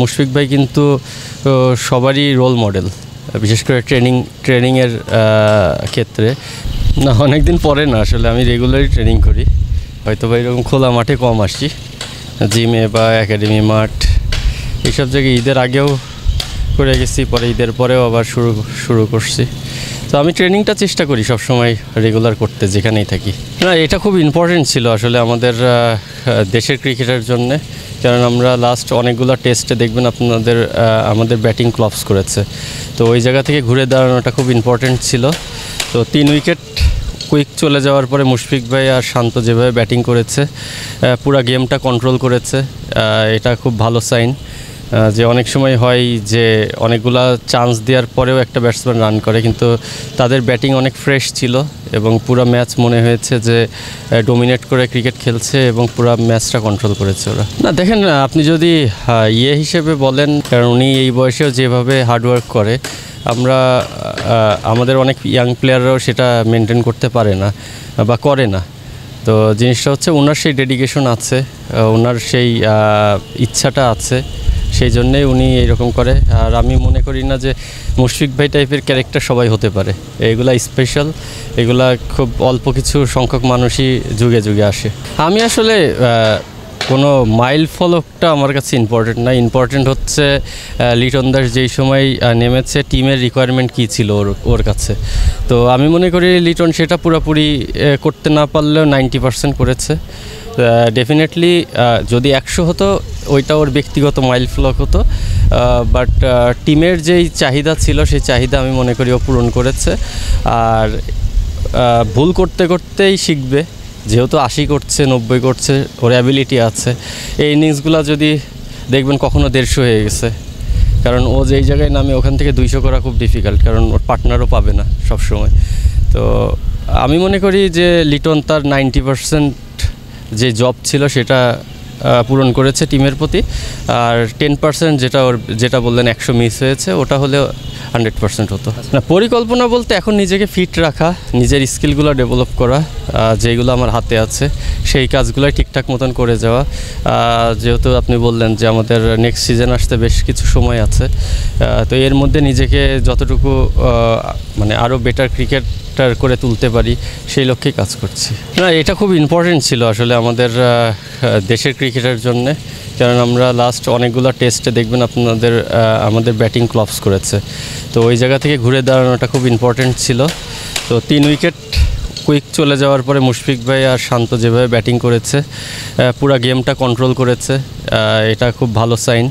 মুশফিক ভাই কিন্তু সবারই রোল মডেল, বিশেষ করে ট্রেনিংয়ের ক্ষেত্রে। না, অনেক দিন পরে না, আসলে আমি রেগুলারই ট্রেনিং করি, হয়তো বা এরকম খোলা মাঠে কম আসছি, জিমে বা একাডেমি মাঠ এইসব জায়গায় ঈদের আগেও করে গেছি, পরে ঈদের পরেও আবার শুরু করছি। তো আমি ট্রেনিংটা চেষ্টা করি সবসময় রেগুলার করতে যেখানেই থাকি। না, এটা খুব ইম্পর্টেন্ট ছিল আসলে আমাদের দেশের ক্রিকেটের জন্যে, কারণ আমরা লাস্ট অনেকগুলো টেস্টে দেখবেন আমাদের ব্যাটিং ক্লপস করেছে, তো ওই জায়গা থেকে ঘুরে দাঁড়ানোটা খুব ইম্পর্টেন্ট ছিল। তো 3 উইকেট কুইক চলে যাওয়ার পরে মুশফিক ভাই আর শান্ত যেভাবে ব্যাটিং করেছে, পুরো গেমটা কন্ট্রোল করেছে, এটা খুব ভালো সাইন। যে অনেক সময় হয় যে অনেকগুলা চান্স দেওয়ার পরেও একটা ব্যাটসম্যান রান করে, কিন্তু তাদের ব্যাটিং অনেক ফ্রেশ ছিল এবং পুরো ম্যাচ মনে হয়েছে যে ডোমিনেট করে ক্রিকেট খেলছে এবং পুরো ম্যাচটা কন্ট্রোল করেছে ওরা। না দেখেন, আপনি যদি হিসেবে বলেন, কারণ উনি এই বয়সেও যেভাবে হার্ডওয়ার্ক করে, আমাদের অনেক ইয়াং প্লেয়াররাও সেটা মেনটেন করতে পারে না বা করে না। তো জিনিসটা হচ্ছে ওনার সেই ডেডিকেশন আছে, ওনার সেই ইচ্ছাটা আছে, সেই জন্যেই উনি এরকম করে। আর আমি মনে করি না যে মুশফিক ভাই টাইপের ক্যারেক্টার সবাই হতে পারে, এগুলা স্পেশাল, এগুলা খুব অল্প কিছু সংখ্যক মানুষই যুগে যুগে আসে। আমি আসলে কোনো মাইল ফলকটা আমার কাছে ইম্পর্টেন্ট না, ইম্পর্টেন্ট হচ্ছে লিটন দাস যেই সময় নেমেছে টিমের রিকোয়ারমেন্ট কী ছিল ওর কাছে। তো আমি মনে করি লিটন সেটা পুরোপুরি করতে না পারলেও 90% করেছে। ডেফিনেটলি যদি 100 হতো ওইটা ওর ব্যক্তিগত মাইল ফলক হতো, বাট টিমের যেই চাহিদা ছিল সেই চাহিদা আমি মনে করি ও পূরণ করেছে। আর ভুল করতে করতেই শিখবে, যেহেতু 80 করছে 90 করছে, ওর অ্যাবিলিটি আছে। এই ইনিংসগুলো যদি দেখবেন কখনো 150 হয়ে গেছে, কারণ ও যেই জায়গায় নামে ওখান থেকে 200 করা খুব ডিফিকাল্ট, কারণ ওর পার্টনারও পাবে না সবসময়। তো আমি মনে করি যে লিটন তার 90% যে জব ছিল সেটা পূরণ করেছে টিমের প্রতি, আর 10% যেটা বললেন 100 মিস হয়েছে, ওটা হলে 100% হতো না। পরিকল্পনা বলতে এখন নিজেকে ফিট রাখা, নিজের স্কিলগুলো ডেভেলপ করা, যেগুলো আমার হাতে আছে সেই কাজগুলোই ঠিকঠাক মতন করে যাওয়া। যেহেতু আপনি বললেন যে আমাদের নেক্সট সিজন আসতে বেশ কিছু সময় আছে, তো এর মধ্যে নিজেকে যতটুকু মানে আরও বেটার ক্রিকেটার করে তুলতে পারি সেই লক্ষ্যেই কাজ করছি। না, এটা খুব ইম্পর্টেন্ট ছিল আসলে আমাদের দেশের ক্রিকেটের জন্যে, কারণ আমরা লাস্ট অনেকগুলো টেস্টে দেখবেন আমাদের ব্যাটিং ক্লপস করেছে, তো ওই জায়গা থেকে ঘুরে দাঁড়ানোটা খুব ইম্পর্টেন্ট ছিল। তো 3 উইকেট কুইক চলে যাওয়ার পরে মুশফিক ভাই আর শান্ত যেভাবে ব্যাটিং করেছে, পুরো গেমটা কন্ট্রোল করেছে, এটা খুব ভালো সাইন।